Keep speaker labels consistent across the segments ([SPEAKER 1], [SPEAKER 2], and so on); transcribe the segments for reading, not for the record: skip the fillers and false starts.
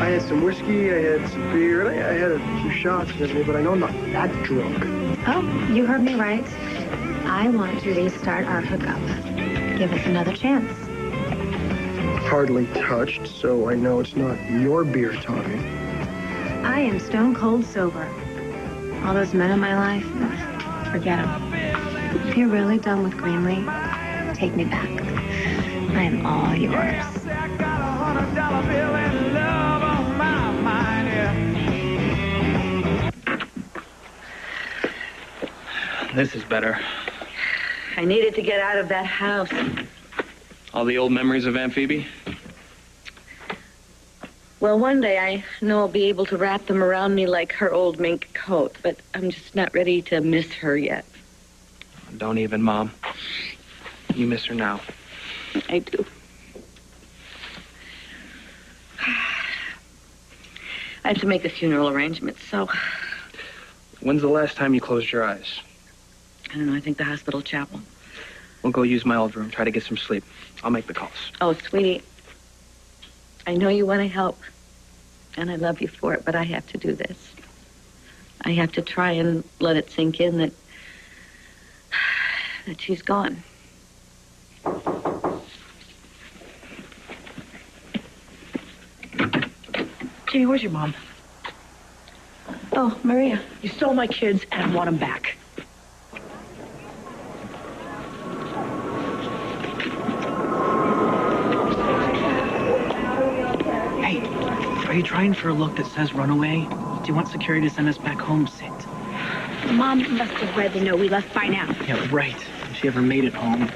[SPEAKER 1] I had some whiskey, I had some beer, and I had a few shots with me, but I know I'm not that drunk.
[SPEAKER 2] Oh, you heard me right. I want to restart our hookup. Give us another chance.
[SPEAKER 1] Hardly touched, so I know it's not your beer, Tommy.
[SPEAKER 2] I am stone cold sober. All those men in my life, forget them. If you're really done with Greenlee, take me back. I am all yours.
[SPEAKER 3] This is better.
[SPEAKER 4] I needed to get out of that house.
[SPEAKER 3] All the old memories of Aunt Phoebe?
[SPEAKER 4] Well, one day I know I'll be able to wrap them around me like her old mink coat, but I'm just not ready to miss her yet.
[SPEAKER 3] Don't even, Mom. You miss her now.
[SPEAKER 4] I do. I have to make the funeral arrangements, so...
[SPEAKER 3] When's the last time you closed your eyes?
[SPEAKER 4] I don't know, I think the hospital chapel.
[SPEAKER 3] We'll go use my old room, try to get some sleep. I'll make the calls.
[SPEAKER 4] Oh, sweetie, I know you want to help, and I love you for it, but I have to do this. I have to try and let it sink in that she's gone.
[SPEAKER 5] Jimmy, where's your mom?
[SPEAKER 4] Oh, Maria.
[SPEAKER 5] You stole my kids, and I want them back. Hey, are you trying for a look that says runaway? Do you want security to send us back home? Sit.
[SPEAKER 2] Mom must have read the note we left by now.
[SPEAKER 5] Yeah, right. If she ever made it home.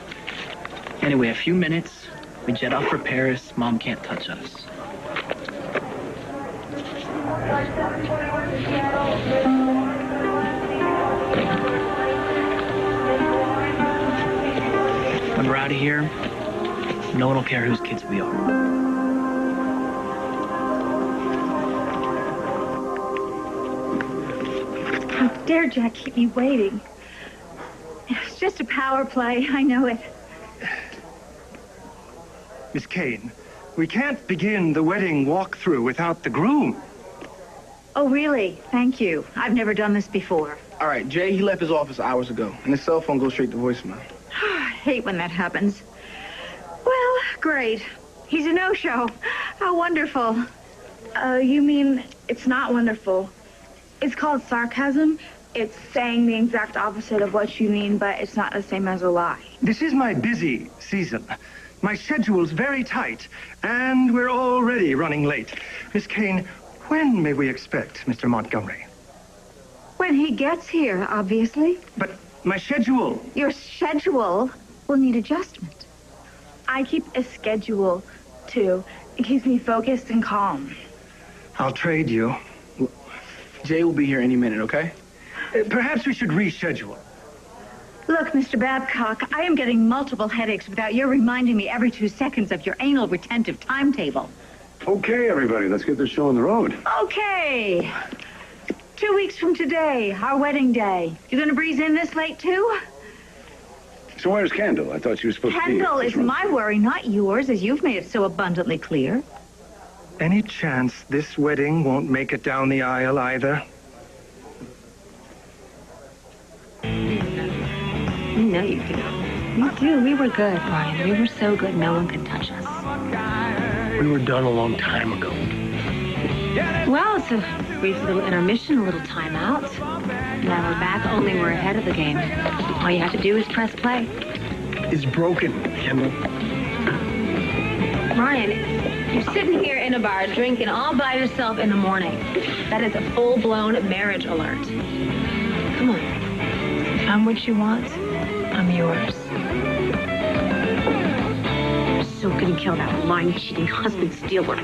[SPEAKER 5] Anyway, a few minutes. We jet off for Paris. Mom can't touch us. When we're out of here, no one will care whose kids we are.
[SPEAKER 2] How dare Jack keep me waiting? It's just a power play. I know it.
[SPEAKER 6] Miss Kane, we can't begin the wedding walkthrough without the groom.
[SPEAKER 2] Oh, really? Thank you. I've never done this before.
[SPEAKER 1] All right, Jay, he left his office hours ago, and his cell phone goes straight to voicemail.
[SPEAKER 2] I hate when that happens. Well, great. He's a no-show. How wonderful. You mean it's not wonderful? It's called sarcasm. It's saying the exact opposite of what you mean, but it's not the same as a lie.
[SPEAKER 6] This is my busy season. My schedule's very tight, and we're already running late. Miss Kane, when may we expect Mr. Montgomery?
[SPEAKER 2] When he gets here, obviously.
[SPEAKER 6] But my schedule...
[SPEAKER 2] Your schedule will need adjustment. I keep a schedule, too. It keeps me focused and calm.
[SPEAKER 6] I'll trade you.
[SPEAKER 1] Jay will be here any minute, okay?
[SPEAKER 6] Perhaps we should reschedule.
[SPEAKER 2] Look, Mr. Babcock, I am getting multiple headaches without your reminding me every 2 seconds of your anal retentive timetable.
[SPEAKER 7] Okay, everybody, let's get this show on the road.
[SPEAKER 2] Okay. 2 weeks from today, our wedding day. You gonna breeze in this late, too?
[SPEAKER 7] So where's Kendall? I thought she was supposed to be...
[SPEAKER 2] Kendall is my worry, not yours, as you've made it so abundantly clear.
[SPEAKER 6] Any chance this wedding won't make it down the aisle either?
[SPEAKER 2] You know you do. You do. We were good, Brian. We were so good, no one could touch us.
[SPEAKER 1] We were done a long time ago.
[SPEAKER 2] Well, it's a brief little intermission, a little timeout. Now we're back, only we're ahead of the game. All you have to do is press play.
[SPEAKER 1] It's broken, Kendall.
[SPEAKER 2] Brian, you're sitting here in a bar drinking all by yourself in the morning. That is a full-blown marriage alert. Come on. If I'm what you want, I'm yours. I'm so gonna kill that lying-cheating husband stealer.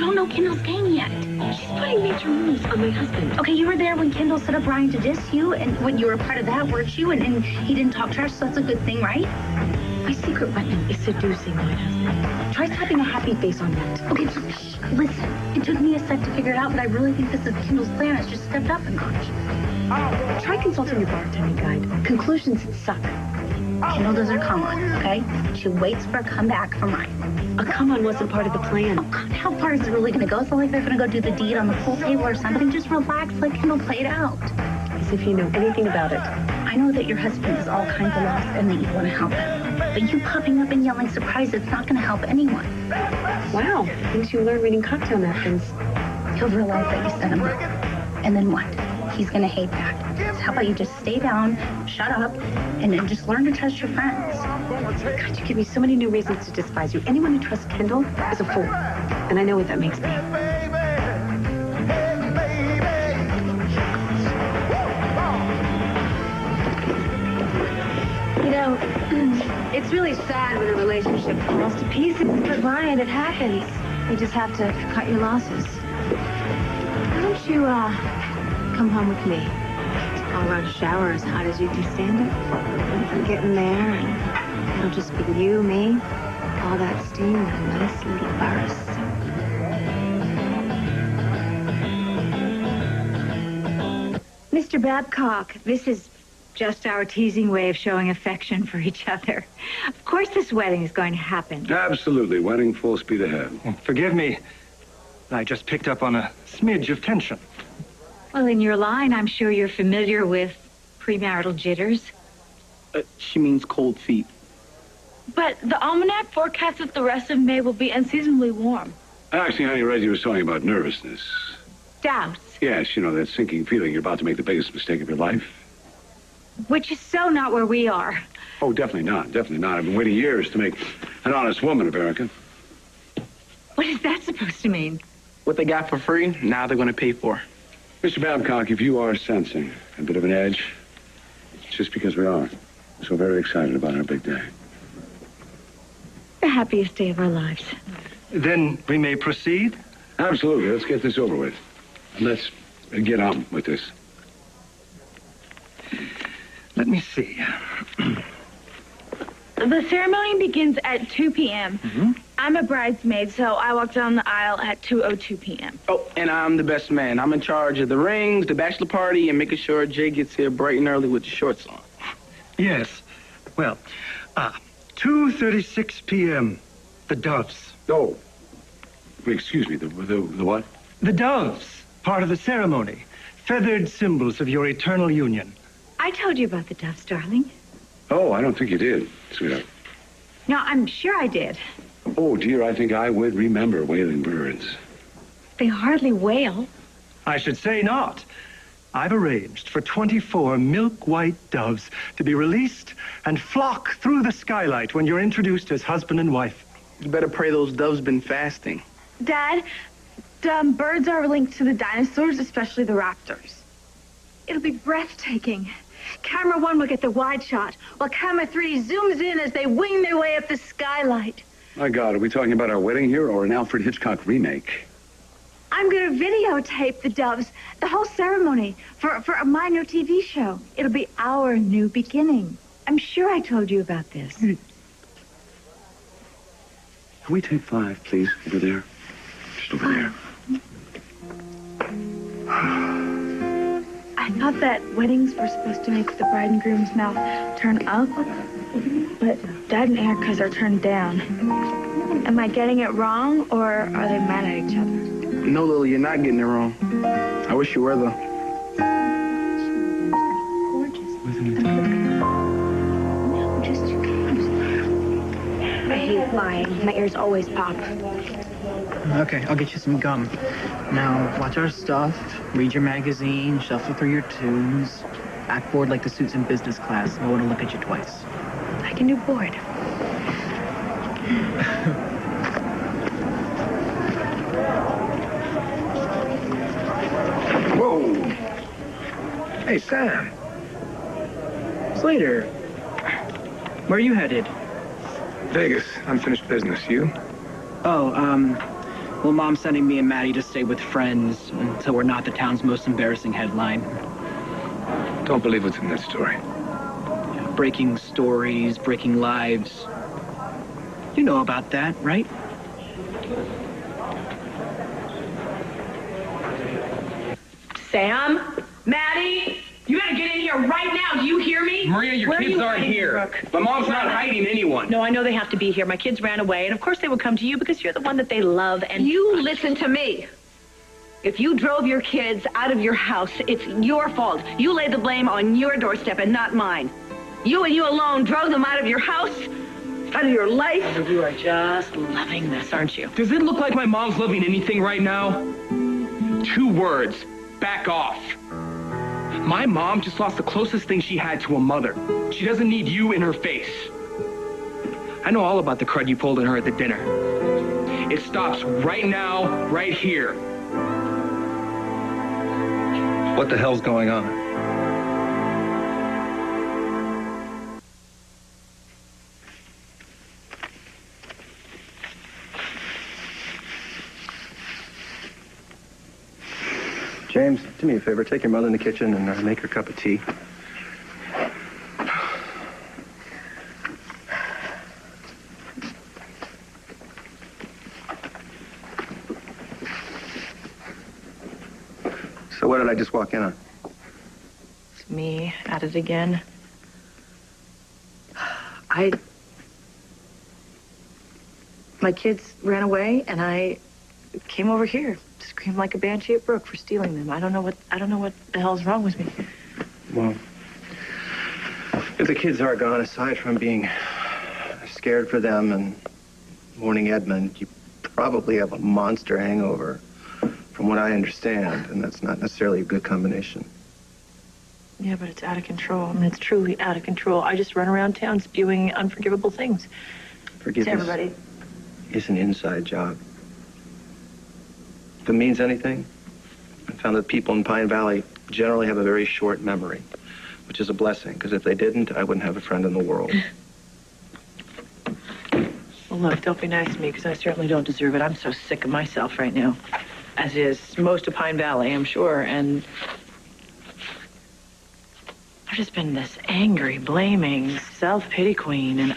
[SPEAKER 2] don't know Kendall's game yet.
[SPEAKER 8] She's putting major moves on my husband.
[SPEAKER 2] Okay, you were there when Kendall set up Ryan to diss you, and when you were part of that, weren't you? And he didn't talk trash, so that's a good thing, right?
[SPEAKER 8] My secret weapon is seducing my husband. Try slapping a happy face on that.
[SPEAKER 2] Okay, shh, listen. It took me a sec to figure it out, but I really think this is Kendall's plan. It's just stepped up a notch.
[SPEAKER 8] Try consulting your bartending guide. Conclusions suck.
[SPEAKER 2] Kendall does her come on, okay? She waits for a comeback from Ryan.
[SPEAKER 8] A come on wasn't part of the plan.
[SPEAKER 2] Oh, God, how far is it really going to go? It's not like they're going to go do the deed on the pool table or something. Just relax, let Kendall play it out.
[SPEAKER 8] As if you know anything about it.
[SPEAKER 2] I know that your husband is all kinds of lost and that you want to help him. But you popping up and yelling surprise, it's not going to help anyone.
[SPEAKER 8] Wow, things you learn reading cocktail napkins.
[SPEAKER 2] He'll realize that you set him up. And then what? He's going to hate that. So how about you just stay down, shut up, and then just learn to trust your friends.
[SPEAKER 8] God, you give me so many new reasons to despise you. Anyone who trusts Kendall is a fool. And I know what that makes me.
[SPEAKER 2] You know, it's really sad when a relationship falls to pieces. But Ryan, it happens. You just have to cut your losses. Why don't you, come home with me? I'll run a shower as hot as you can stand it. We'll get in there, and it'll just be you, me, all that steam, and a nice little burst. Mr. Babcock, this is just our teasing way of showing affection for each other. Of course this wedding is going to happen.
[SPEAKER 7] Absolutely. Wedding full speed ahead.
[SPEAKER 6] Forgive me. I just picked up on a smidge of tension.
[SPEAKER 2] Well, in your line, I'm sure you're familiar with premarital jitters.
[SPEAKER 5] She means cold feet.
[SPEAKER 2] But the almanac forecasts that the rest of May will be unseasonably warm.
[SPEAKER 7] Actually, honey, Reggie was talking about nervousness.
[SPEAKER 2] Doubts.
[SPEAKER 7] Yes, you know, that sinking feeling you're about to make the biggest mistake of your life.
[SPEAKER 2] Which is so not where we are.
[SPEAKER 7] Oh, definitely not. Definitely not. I've been waiting years to make an honest woman of Erica.
[SPEAKER 2] What is that supposed to mean?
[SPEAKER 5] What they got for free, now they're going to pay for.
[SPEAKER 7] Mr. Babcock, if you are sensing a bit of an edge, it's just because we are so very excited about our big day.
[SPEAKER 2] The happiest day of our lives.
[SPEAKER 6] Then we may proceed?
[SPEAKER 7] Absolutely. Let's get this over with. And let's get on with this.
[SPEAKER 6] Let me see.
[SPEAKER 2] The ceremony begins at 2 p.m.
[SPEAKER 5] Mm-hmm.
[SPEAKER 2] I'm a bridesmaid, so I walk down the aisle at 2:02 p.m.
[SPEAKER 5] Oh, and I'm the best man. I'm in charge of the rings, the bachelor party, and making sure Jay gets here bright and early with the shorts on.
[SPEAKER 6] Yes. Well, 2:36 p.m. The doves.
[SPEAKER 7] Oh, excuse me, the what?
[SPEAKER 6] The doves, part of the ceremony. Feathered symbols of your eternal union.
[SPEAKER 2] I told you about the doves, darling.
[SPEAKER 7] Oh, I don't think you did, sweetheart.
[SPEAKER 2] No, I'm sure I did.
[SPEAKER 7] Oh, dear, I think I would remember wailing birds.
[SPEAKER 2] They hardly wail.
[SPEAKER 6] I should say not. I've arranged for 24 milk-white doves to be released and flock through the skylight when you're introduced as husband and wife.
[SPEAKER 5] You better pray those doves been fasting.
[SPEAKER 2] Dad, birds are linked to the dinosaurs, especially the raptors. It'll be breathtaking. Camera 1 will get the wide shot, while camera 3 zooms in as they wing their way up the skylight.
[SPEAKER 7] My God, are we talking about our wedding here or an Alfred Hitchcock remake?
[SPEAKER 2] I'm going to videotape the doves, the whole ceremony, for my new TV show. It'll be our new beginning. I'm sure I told you about this.
[SPEAKER 7] Can we take 5, please, over there? Just over there.
[SPEAKER 2] I thought that weddings were supposed to make the bride and groom's mouth turn up, but Dad and Erica's are turned down. Am I getting it wrong, or are they mad at each other?
[SPEAKER 5] No, Lily, you're not getting it wrong. I wish you were, though.
[SPEAKER 2] No, just you can't. I hate lying. My ears always pop.
[SPEAKER 9] Okay, I'll get you some gum. Now, watch our stuff, read your magazine, shuffle through your tunes, act bored like the suits in business class. No one will look at you twice.
[SPEAKER 2] I can do bored.
[SPEAKER 1] Whoa. Hey, Sam.
[SPEAKER 9] Slater, where are you headed?
[SPEAKER 1] Vegas. Unfinished business. You?
[SPEAKER 9] Oh, Well, Mom's sending me and Maddie to stay with friends until we're not the town's most embarrassing headline.
[SPEAKER 7] Don't believe what's in that story.
[SPEAKER 9] Breaking stories, breaking lives. You know about that, right?
[SPEAKER 10] Sam? Maddie? You gotta get in here right now. Do you hear me?
[SPEAKER 3] Maria, your kids aren't here. My mom's not hiding anyone.
[SPEAKER 10] No, I know they have to be here. My kids ran away, and of course they would come to you because you're the one that they love. And
[SPEAKER 2] You listen to me. If you drove your kids out of your house, it's your fault. You lay the blame on your doorstep and not mine. You and you alone drove them out of your house, out of your life.
[SPEAKER 10] you are just loving this, aren't you?
[SPEAKER 3] Does it look like my mom's loving anything right now? 2 words. Back off. My mom just lost the closest thing she had to a mother. She doesn't need you in her face. I know all about the crud you pulled on her at the dinner. It stops right now, right here.
[SPEAKER 11] What the hell's going on? James, do me a favor. Take your mother in the kitchen and make her a cup of tea. So what did I just walk in on?
[SPEAKER 10] It's me at it again. My kids ran away, and I came over here, screamed like a banshee at Brooke for stealing them. I don't know what the hell's wrong with me.
[SPEAKER 11] Well, if the kids are gone, aside from being scared for them and mourning Edmund, you probably have a monster hangover, from what I understand, and that's not necessarily a good combination.
[SPEAKER 10] Yeah, but it's out of control. I mean, it's truly out of control. I just run around town spewing unforgivable things
[SPEAKER 11] Forgiveness
[SPEAKER 10] to everybody.
[SPEAKER 11] is an inside job. If it means anything, I found that people in Pine Valley generally have a very short memory, which is a blessing, because if they didn't, I wouldn't have a friend in the world.
[SPEAKER 10] Well, look, don't be nice to me, because I certainly don't deserve it. I'm so sick of myself right now, as is most of Pine Valley, I'm sure, and I've just been this angry, blaming, self-pity queen, and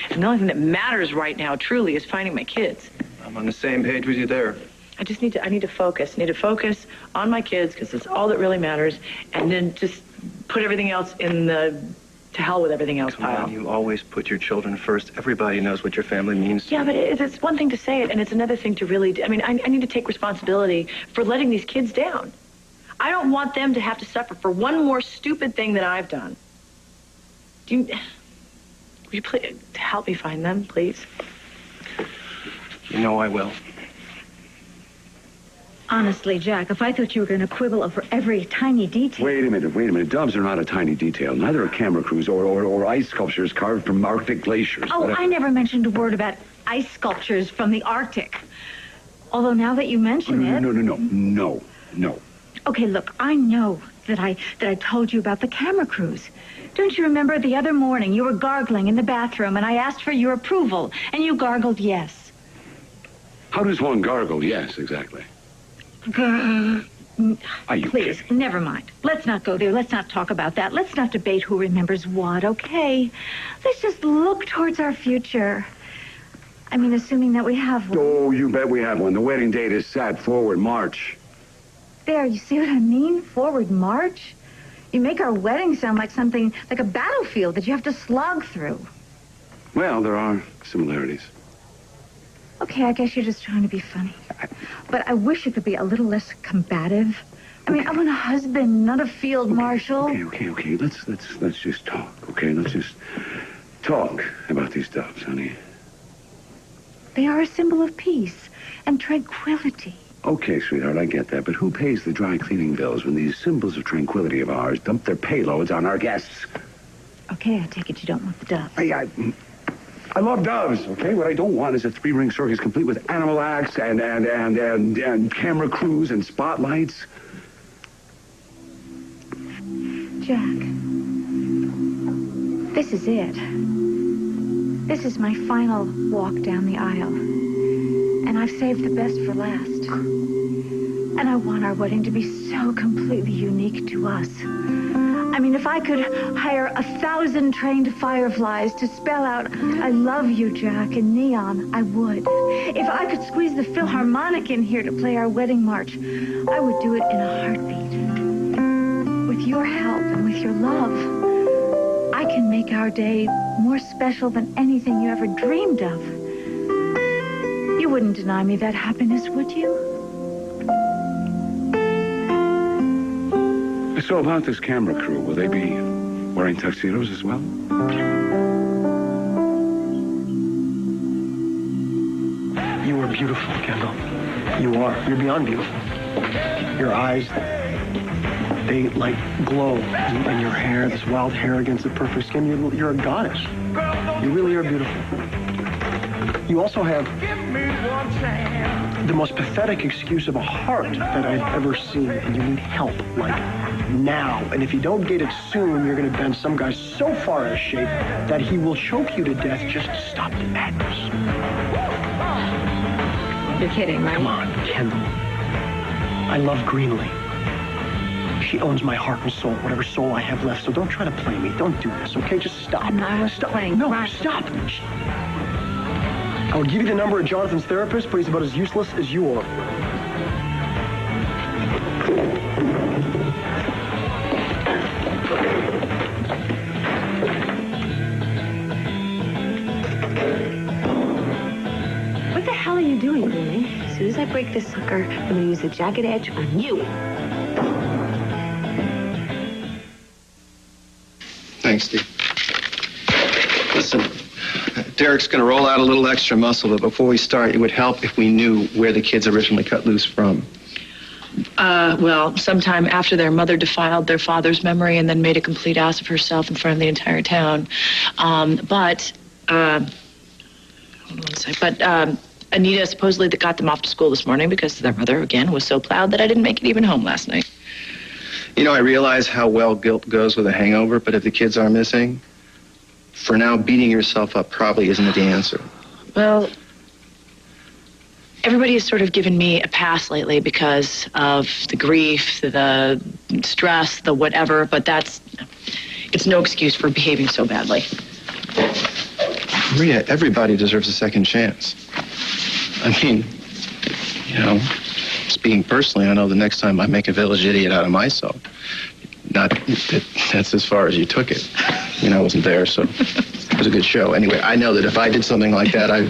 [SPEAKER 10] the only thing that matters right now, truly, is finding my kids.
[SPEAKER 11] I'm on the same page with you there.
[SPEAKER 10] I need to focus. I need to focus on my kids, because it's all that really matters, and then just put everything else in the to hell with everything else
[SPEAKER 11] Come
[SPEAKER 10] pile.
[SPEAKER 11] on, you always put your children first. Everybody knows what your family means to
[SPEAKER 10] Yeah,
[SPEAKER 11] you.
[SPEAKER 10] but it's one thing to say it, and it's another thing to really do. I mean, I need to take responsibility for letting these kids down. I don't want them to have to suffer for one more stupid thing that I've done. Will you please help me find them, please?
[SPEAKER 11] You know I will.
[SPEAKER 2] Honestly, Jack, if I thought you were going to quibble over every tiny detail...
[SPEAKER 7] Wait a minute. Doves are not a tiny detail. Neither are camera crews or ice sculptures carved from Arctic glaciers.
[SPEAKER 2] Oh, I never mentioned a word about ice sculptures from the Arctic. Although now that you mention it...
[SPEAKER 7] No.
[SPEAKER 2] Okay, look, I know that I told you about the camera crews. Don't you remember the other morning you were gargling in the bathroom and I asked for your approval and you gargled yes?
[SPEAKER 7] How does one gargle? Yes, exactly. Are you
[SPEAKER 2] Please,
[SPEAKER 7] kidding?
[SPEAKER 2] never mind. Let's not go there. Let's not talk about that. Let's not debate who remembers what, okay? Let's just look towards our future. I mean, assuming that we have one.
[SPEAKER 7] Oh, you bet we have one. The wedding date is set forward March.
[SPEAKER 2] There, you see what I mean? Forward march? You make our wedding sound like something, like a battlefield that you have to slog through.
[SPEAKER 7] Well, there are similarities.
[SPEAKER 2] Okay, I guess you're just trying to be funny. But I wish you could be a little less combative. I mean, I want a husband, not a field marshal.
[SPEAKER 7] Okay. Let's just talk, okay? Let's just talk about these doves, honey.
[SPEAKER 2] They are a symbol of peace and tranquility.
[SPEAKER 7] Okay, sweetheart, I get that, but who pays the dry cleaning bills when these symbols of tranquility of ours dump their payloads on our guests?
[SPEAKER 2] Okay, I take it you don't want the doves.
[SPEAKER 7] I love doves, okay? What I don't want is a 3-ring circus complete with animal acts and camera crews and spotlights.
[SPEAKER 2] Jack, this is it. This is my final walk down the aisle. And I've saved the best for last. And I want our wedding to be so completely unique to us. I mean, if I could hire 1,000 trained fireflies to spell out, I love you, Jack, in neon, I would. If I could squeeze the Philharmonic in here to play our wedding march, I would do it in a heartbeat. With your help and with your love, I can make our day more special than anything you ever dreamed of. You wouldn't deny me that happiness, would you?
[SPEAKER 7] So about this camera crew, will they be wearing tuxedos as well?
[SPEAKER 1] You are beautiful, Kendall. You are. You're beyond beautiful. Your eyes, they like glow. And your hair, this wild hair against the perfect skin, you're a goddess. You really are beautiful. You also have the most pathetic excuse of a heart that I've ever seen, and you need help, like now. And if you don't get it soon, you're going to bend some guy so far out of shape that he will choke you to death just to stop the madness.
[SPEAKER 8] You're kidding, right?
[SPEAKER 1] Come on, Kendall. I love Greenlee. She owns my heart and soul, whatever soul I have left. So don't try to play me. Don't do this, okay? Just stop.
[SPEAKER 8] I'm not playing.
[SPEAKER 1] No, stop. I will give you the number of Jonathan's therapist, but he's about as useless as you are.
[SPEAKER 8] What the hell are you doing, Greenlee? As soon as I break this sucker, I'm going to use the jagged edge on you.
[SPEAKER 11] Thanks, Steve. Listen, Derek's going to roll out a little extra muscle, but before we start, it would help if we knew where the kids originally cut loose from.
[SPEAKER 10] Well, sometime after their mother defiled their father's memory and then made a complete ass of herself in front of the entire town. Hold on one sec. Anita supposedly got them off to school this morning because their mother, again, was so plowed that I didn't make it even home last night.
[SPEAKER 11] You know, I realize how well guilt goes with a hangover, but if the kids are missing, for now, beating yourself up probably isn't the answer.
[SPEAKER 10] Well, everybody has sort of given me a pass lately because of the grief, the stress, the whatever, but it's no excuse for behaving so badly.
[SPEAKER 11] Maria, everybody deserves a second chance. I mean, you know, speaking personally, I know the next time I make a village idiot out of myself, that's as far as you took it. You know, I wasn't there, so it was a good show. Anyway, I know that if I did something like that, I'd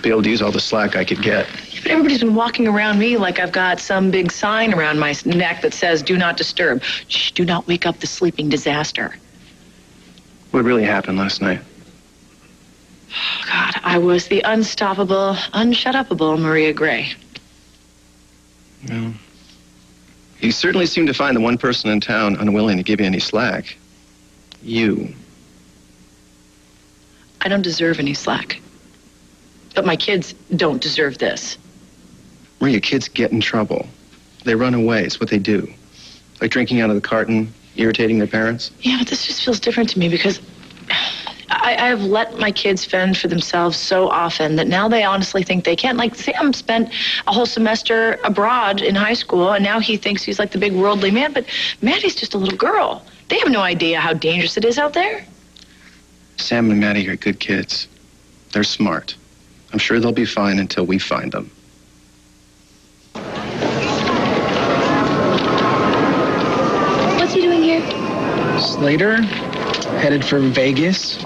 [SPEAKER 11] be able to use all the slack I could get.
[SPEAKER 10] But everybody's been walking around me like I've got some big sign around my neck that says, "Do not disturb." Shh, do not wake up the sleeping disaster.
[SPEAKER 11] What really happened last night?
[SPEAKER 10] Oh, God, I was the unstoppable, unshut-upable Maria Gray.
[SPEAKER 11] Well, you certainly seem to find the one person in town unwilling to give you any slack. You.
[SPEAKER 10] I don't deserve any slack. But my kids don't deserve this.
[SPEAKER 11] Maria, kids get in trouble. They run away. It's what they do. Like drinking out of the carton, irritating their parents.
[SPEAKER 10] Yeah, but this just feels different to me because I have let my kids fend for themselves so often that now they honestly think they can. Like Sam spent a whole semester abroad in high school, and now he thinks he's like the big worldly man, but Maddie's just a little girl. They have no idea how dangerous it is out there.
[SPEAKER 11] Sam and Maddie are good kids. They're smart. I'm sure they'll be fine until we find them.
[SPEAKER 8] What's he doing here?
[SPEAKER 9] Slater, headed for Vegas.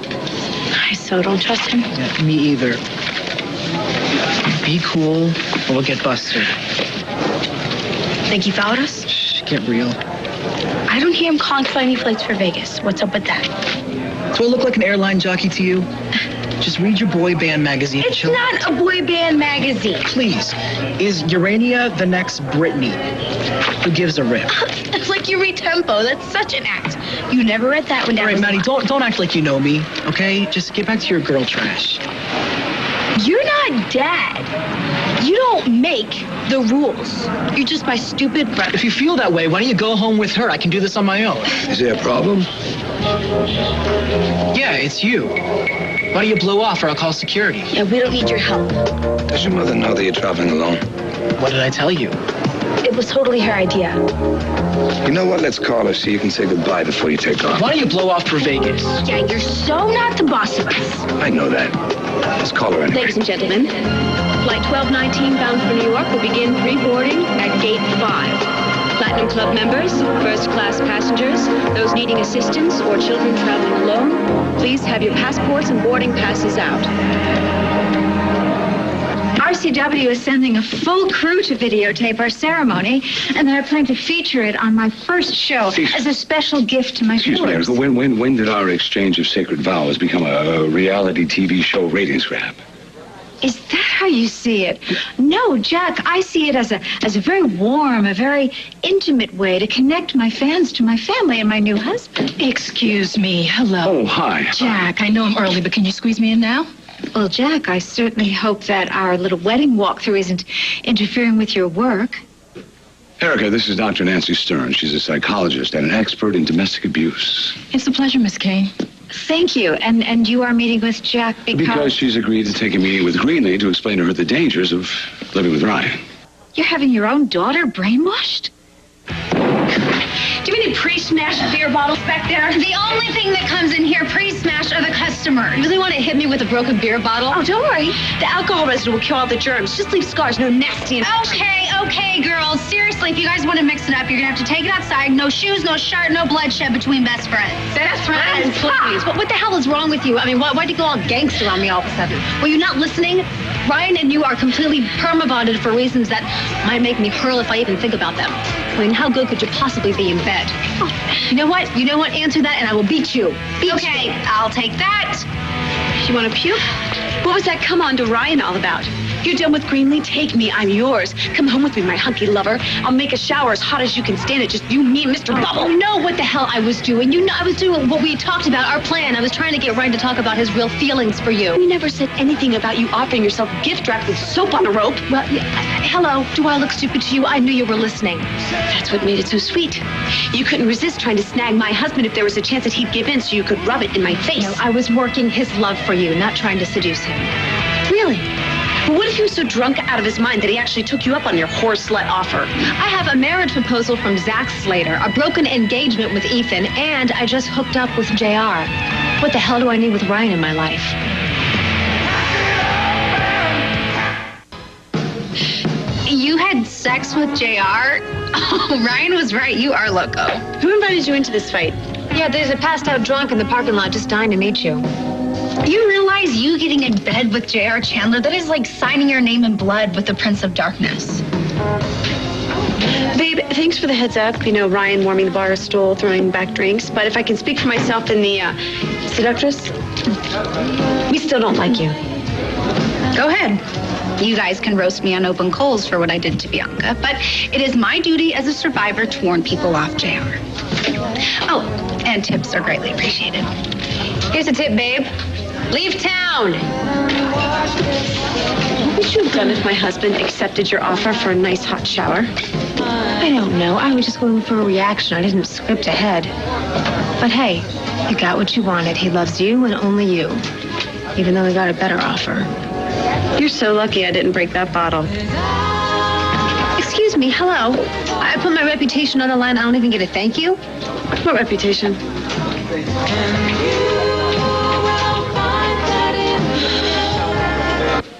[SPEAKER 8] I so don't trust him.
[SPEAKER 9] Yeah, me either. Be cool, or we'll get busted.
[SPEAKER 8] Think he followed us?
[SPEAKER 9] Shh, get real.
[SPEAKER 8] I don't hear him calling for any flights for Vegas. What's up with that?
[SPEAKER 9] Do I look like an airline jockey to you? Just read your boy band magazine.
[SPEAKER 8] It's not a boy band magazine.
[SPEAKER 9] Please. Is Urania the next Britney? Who gives a rip?
[SPEAKER 8] It's like you read Tempo. That's such an act. You never read that one down.
[SPEAKER 9] All right, Maddie, don't act like you know me, okay? Just get back to your girl trash.
[SPEAKER 2] You're not Dad. You don't make the rules. You're just my stupid brother.
[SPEAKER 9] If you feel that way, why don't you go home with her? I can do this on my own.
[SPEAKER 7] Is there a problem?
[SPEAKER 9] Yeah, it's you. Why don't you blow off or I'll call security?
[SPEAKER 2] Yeah, we don't need your help.
[SPEAKER 7] Does your mother know that you're traveling alone?
[SPEAKER 9] What did I tell you?
[SPEAKER 2] It was totally her idea.
[SPEAKER 7] You know what? Let's call her so you can say goodbye before you take off.
[SPEAKER 9] Why don't you blow off for Vegas?
[SPEAKER 2] Yeah, you're so not the boss of us.
[SPEAKER 7] I know that. Let's call her anyway.
[SPEAKER 8] Ladies and gentlemen, Flight 1219 bound for New York will begin pre-boarding at Gate 5. Platinum Club members, first-class passengers, those needing assistance or children traveling alone, please have your passports and boarding passes out.
[SPEAKER 2] RCW is sending a full crew to videotape our ceremony, and then I plan to feature it on my first show as a special gift to my
[SPEAKER 7] Excuse me,
[SPEAKER 2] viewers.
[SPEAKER 7] Erica, when did our exchange of sacred vows become a reality TV show ratings grab?
[SPEAKER 2] Is that how you see it? No, Jack, I see it as a very warm, a very intimate way to connect my fans to my family and my new husband.
[SPEAKER 12] Excuse me. Hello.
[SPEAKER 7] Oh, hi.
[SPEAKER 12] Jack, I know I'm early, but can you squeeze me in now?
[SPEAKER 2] Well, Jack, I certainly hope that our little wedding walkthrough isn't interfering with your work.
[SPEAKER 7] Erica, this is Dr. Nancy Stern. She's a psychologist and an expert in domestic abuse.
[SPEAKER 12] It's a pleasure, Miss Kane.
[SPEAKER 2] Thank you. And you are meeting with Jack
[SPEAKER 7] Because she's agreed to take a meeting with Greenlee to explain to her the dangers of living with Ryan.
[SPEAKER 2] You're having your own daughter brainwashed?
[SPEAKER 8] Do you have any pre-smashed beer bottles back there?
[SPEAKER 2] The only thing that comes in here pre-smashed are the customers.
[SPEAKER 8] You really want to hit me with a broken beer bottle? Oh, don't worry. The alcohol residue will kill all the germs. Just leave scars, no nasty infection.
[SPEAKER 2] Okay, girls. Seriously, if you guys want to mix it up, you're going to have to take it outside. No shoes, no shirt, no bloodshed between best friends.
[SPEAKER 8] Best friends? Please. What the hell is wrong with you? I mean, why'd you go all gangster on me all of a sudden? Were you not listening? Ryan and you are completely perma-bonded for reasons that might make me hurl if I even think about them. I mean, how good could you possibly be in bed? Oh, you know what? Answer that and I will beat you.
[SPEAKER 2] Okay, I'll take that.
[SPEAKER 8] You want to puke? What was that come on to Ryan all about? You're done with Greenlee? Take me. I'm yours. Come home with me, my hunky lover. I'll make a shower as hot as you can stand it. Just you, me, and Mr. Bubble. You know what the hell I was doing. You know I was doing what we talked about, our plan. I was trying to get Ryan to talk about his real feelings for you. We never said anything about you offering yourself gift wrapped with soap on a rope. Well, hello. Do I look stupid to you? I knew you were listening. That's what made it so sweet. You couldn't resist trying to snag my husband if there was a chance that he'd give in so you could rub it in my face.
[SPEAKER 2] No, I was working his love for you, not trying to seduce him.
[SPEAKER 8] Really? But what if he was so drunk out of his mind that he actually took you up on your whore slut offer? I have a marriage proposal from Zach Slater, a broken engagement with Ethan, and I just hooked up with JR. What the hell do I need with Ryan in my life?
[SPEAKER 2] You had sex with JR? Oh, Ryan was right. You are loco.
[SPEAKER 8] Who invited you into this fight?
[SPEAKER 2] Yeah, there's a passed out drunk in the parking lot just dying to meet you. You realize you getting in bed with J.R. Chandler, that is like signing your name in blood with the Prince of Darkness.
[SPEAKER 8] Babe, thanks for the heads up. You know, Ryan warming the bar stool, throwing back drinks. But if I can speak for myself and the seductress, we still don't like you.
[SPEAKER 2] Go ahead. You guys can roast me on open coals for what I did to Bianca, but it is my duty as a survivor to warn people off JR. Oh, and tips are greatly appreciated. Here's a tip, babe. Leave town.
[SPEAKER 8] What would you have done if my husband accepted your offer for a nice hot shower?
[SPEAKER 2] I don't know. I was just going for a reaction. I didn't script ahead. But hey, you got what you wanted. He loves you and only you, even though he got a better offer.
[SPEAKER 8] You're so lucky I didn't break that bottle.
[SPEAKER 2] Excuse me, hello. I put my reputation on the line. I don't even get a thank you.
[SPEAKER 8] What reputation?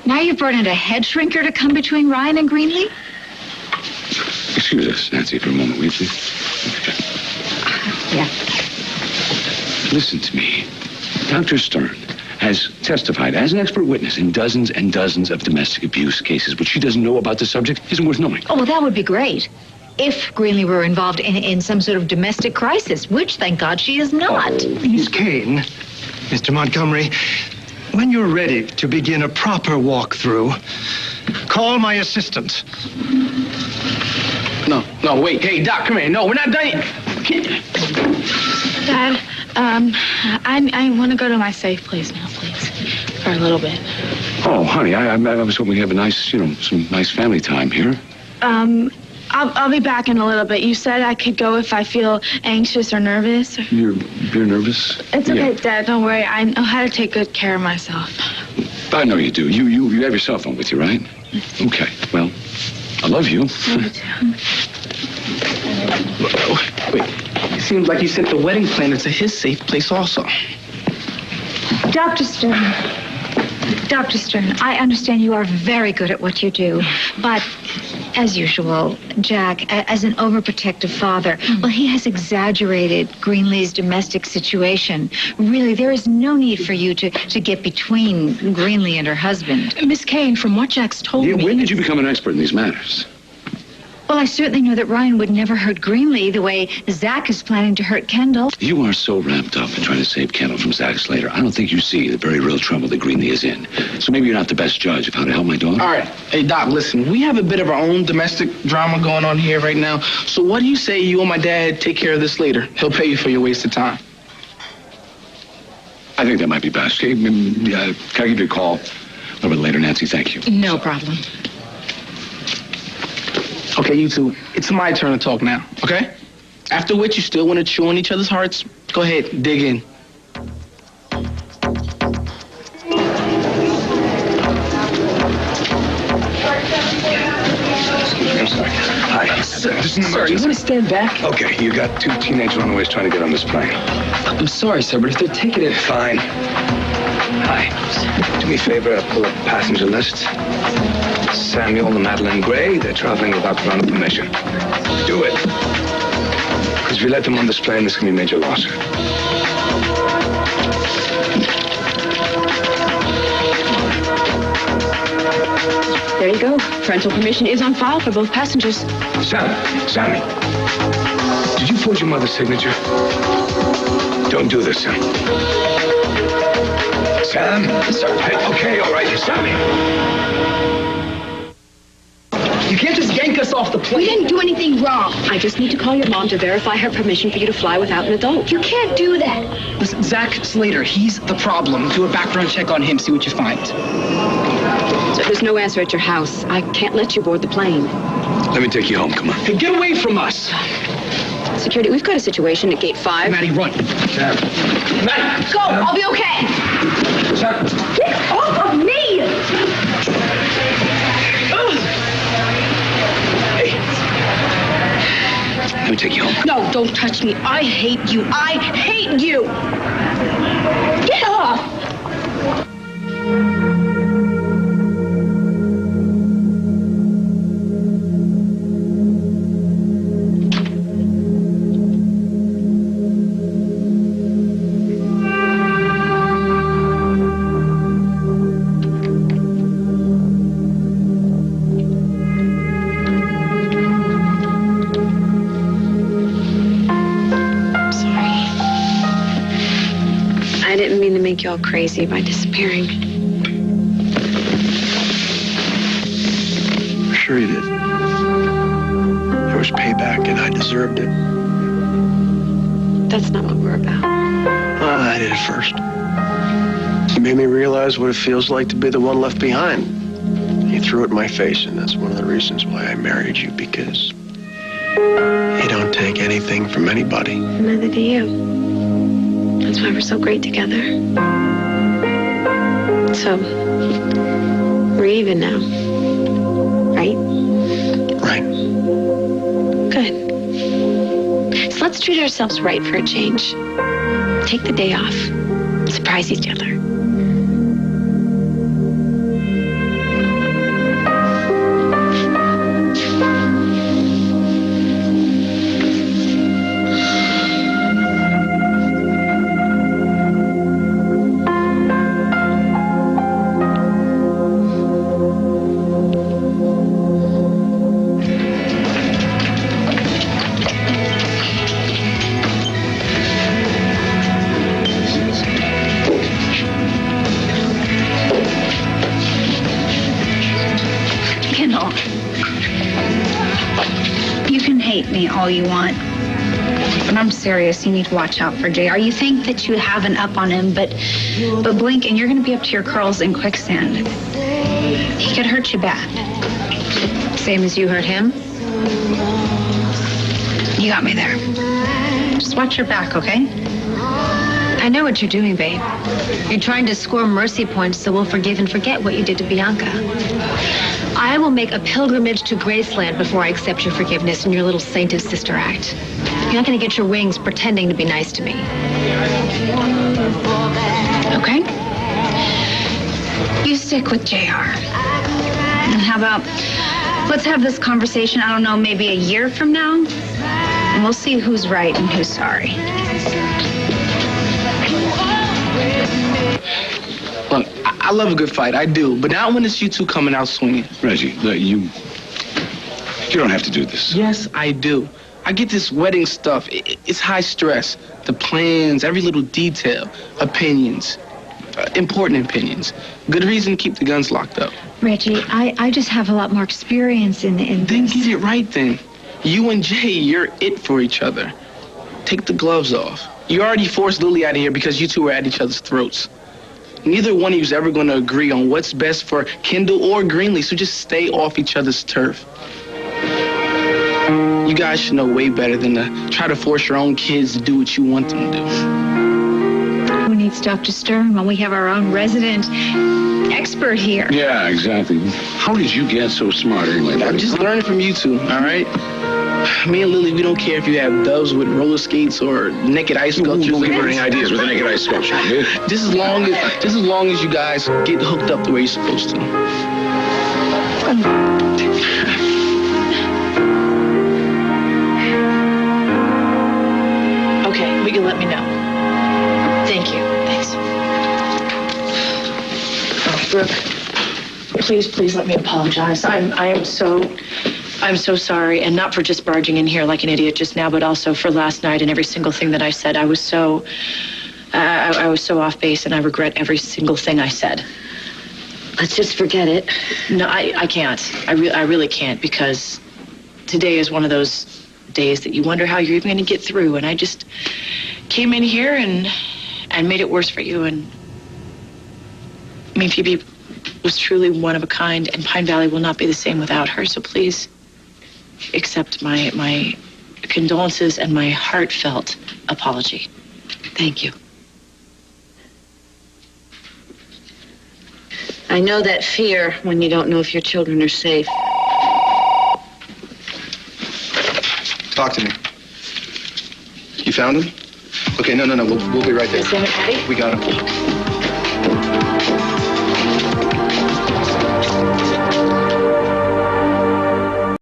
[SPEAKER 2] Now you've brought in a head shrinker to come between Ryan and Greenlee?
[SPEAKER 7] Excuse us, Nancy, for a moment, will you please?
[SPEAKER 2] Yeah.
[SPEAKER 7] Listen to me. Dr. Stern has testified as an expert witness in dozens and dozens of domestic abuse cases. What she doesn't know about the subject isn't worth knowing.
[SPEAKER 2] Oh, well, that would be great. If Greenlee were involved in some sort of domestic crisis, which, thank God, she is not.
[SPEAKER 6] Miss Kane, Mr. Montgomery, when you're ready to begin a proper walkthrough, call my assistant.
[SPEAKER 3] No, wait. Hey, Doc, come here. No, we're not done yet.
[SPEAKER 12] Dad, I want to go to my safe place now, please, for a little bit.
[SPEAKER 7] Oh, honey, I was hoping we'd have a nice, some nice family time here.
[SPEAKER 2] I'll be back in a little bit. You said I could go if I feel anxious or nervous.
[SPEAKER 7] You're nervous?
[SPEAKER 2] It's okay, Dad. Don't worry. I know how to take good care of myself.
[SPEAKER 7] I know you do. You have your cell phone with you, right? Okay. Well, I love you.
[SPEAKER 5] Wait. It seems like you sent the wedding planner to his safe place also.
[SPEAKER 13] Dr. Stern, I understand you are very good at what you do, but as usual, Jack, as an overprotective father, well, he has exaggerated Greenlee's domestic situation. Really, there is no need for you to get between Greenlee and her husband.
[SPEAKER 12] Miss Kane, from what Jack's told me...
[SPEAKER 7] When did you become an expert in these matters?
[SPEAKER 13] Well, I certainly know that Ryan would never hurt Greenlee the way Zach is planning to hurt Kendall.
[SPEAKER 7] You are so wrapped up in trying to save Kendall from Zach Slater. I don't think you see the very real trouble that Greenlee is in. So maybe you're not the best judge of how to help my daughter.
[SPEAKER 5] All right. Hey, Doc, listen. We have a bit of our own domestic drama going on here right now. So what do you say you and my dad take care of this later? He'll pay you for your wasted time.
[SPEAKER 7] I think that might be best. Okay, can I give you a call a little bit later, Nancy? Thank you.
[SPEAKER 12] No problem.
[SPEAKER 5] Okay, you two, it's my turn to talk now, okay? After which you still want to chew on each other's hearts, go ahead, dig in.
[SPEAKER 7] I'm sorry. Hi.
[SPEAKER 5] Sir, you want to stand back?
[SPEAKER 7] Okay, you got two teenage runaways trying to get on this plane.
[SPEAKER 5] I'm sorry, sir, but if they're taking it...
[SPEAKER 7] Fine. Hi. Do me a favor, pull up passenger list. Samuel and Madeline Gray, they're traveling without ground permission. Do it. Because if you let them on this plane, this can be major loss.
[SPEAKER 8] There you go. Parental permission is on file for both passengers.
[SPEAKER 7] Sammy. Did you forge your mother's signature? Don't do this, Sam. Sam? Sir. Hey, okay, all right, Sammy.
[SPEAKER 5] You can't just yank us off the plane.
[SPEAKER 8] We didn't do anything wrong. I just need to call your mom to verify her permission for you to fly without an adult.
[SPEAKER 2] You can't do that.
[SPEAKER 5] Listen, Zach Slater, he's the problem. Do a background check on him, see what you find.
[SPEAKER 8] So there's no answer at your house. I can't let you board the plane.
[SPEAKER 7] Let me take you home, come on.
[SPEAKER 5] Hey, get away from us.
[SPEAKER 8] Security, we've got a situation at gate 5.
[SPEAKER 5] Maddie, run.
[SPEAKER 7] Sam.
[SPEAKER 5] Maddie!
[SPEAKER 8] Go, I'll be okay.
[SPEAKER 7] Sam.
[SPEAKER 2] Get off of me!
[SPEAKER 7] Let me take you home.
[SPEAKER 8] No, don't touch me. I hate you. I hate you. Get off! I didn't mean to make you all crazy by disappearing.
[SPEAKER 1] Sure you did. There was payback, and I deserved it.
[SPEAKER 8] That's not what we're about.
[SPEAKER 1] I did it first. You made me realize what it feels like to be the one left behind. You threw it in my face, and that's one of the reasons why I married you, because you don't take anything from anybody.
[SPEAKER 8] Neither do you. That's why we're so great together. So, we're even now, right?
[SPEAKER 1] Right.
[SPEAKER 8] Good. So let's treat ourselves right for a change. Take the day off. Surprise each other.
[SPEAKER 13] You can hate me all you want, but I'm I'm serious. You need to watch out for JR. You think that you have an up on him, but blink and you're going to be up to your curls in quicksand. He could hurt you bad. Same as you hurt him. You got me there. Just watch your back, okay?
[SPEAKER 8] I know what you're doing, babe. You're trying to score mercy points so we'll forgive and forget what you did to Bianca. I will make a pilgrimage to Graceland before I accept your forgiveness and your little sainted sister act. You're not going to get your wings pretending to be nice to me.
[SPEAKER 13] Okay? You stick with JR. And how about, let's have this conversation, I don't know, maybe a year from now? And we'll see who's right and who's sorry.
[SPEAKER 5] Look, I love a good fight, I do, but not when it's you two coming out swinging.
[SPEAKER 14] Reggie, look, you don't have to do this.
[SPEAKER 5] Yes, I do. I get this wedding stuff. It's high stress. The plans, every little detail, opinions, important opinions. Good reason to keep the guns locked up.
[SPEAKER 13] Reggie, I just have a lot more experience in this.
[SPEAKER 5] Then get it right then. You and Jay, you're it for each other. Take the gloves off. You already forced Lily out of here because you two were at each other's throats. Neither one of you's ever going to agree on what's best for Kendall or Greenlee, so just stay off each other's turf. You guys should know way better than to try to force your own kids to do what you want them to do.
[SPEAKER 13] Who needs Dr. Stern when we have our own resident expert here?
[SPEAKER 14] Yeah, exactly. How did you get so smart anyway?
[SPEAKER 5] I'm just learning from you two, all right? Me and Lily, we don't care if you have doves with roller skates or naked ice sculptures.
[SPEAKER 14] You'll be learning ideas with a naked ice sculpture.
[SPEAKER 5] Just as long as you guys get hooked up the way you're supposed to.
[SPEAKER 10] Okay, will you let me know? Thank you. Thanks. Oh, Brooke, please let me apologize. I'm so sorry, and not for just barging in here like an idiot just now, but also for last night and every single thing that I said. I was so off base, and I regret every single thing I said.
[SPEAKER 8] Let's just forget it.
[SPEAKER 10] No, I can't. I really can't, because today is one of those days that you wonder how you're even going to get through, and I just came in here and made it worse for you. And I mean, Phoebe was truly one of a kind, and Pine Valley will not be the same without her, so please accept my condolences and my heartfelt apology.
[SPEAKER 8] Thank you. I know that fear when you don't know if your children are safe.
[SPEAKER 11] Talk to me. You found him? Okay, no. We'll be right there.
[SPEAKER 10] Is that Patty?
[SPEAKER 11] We got him.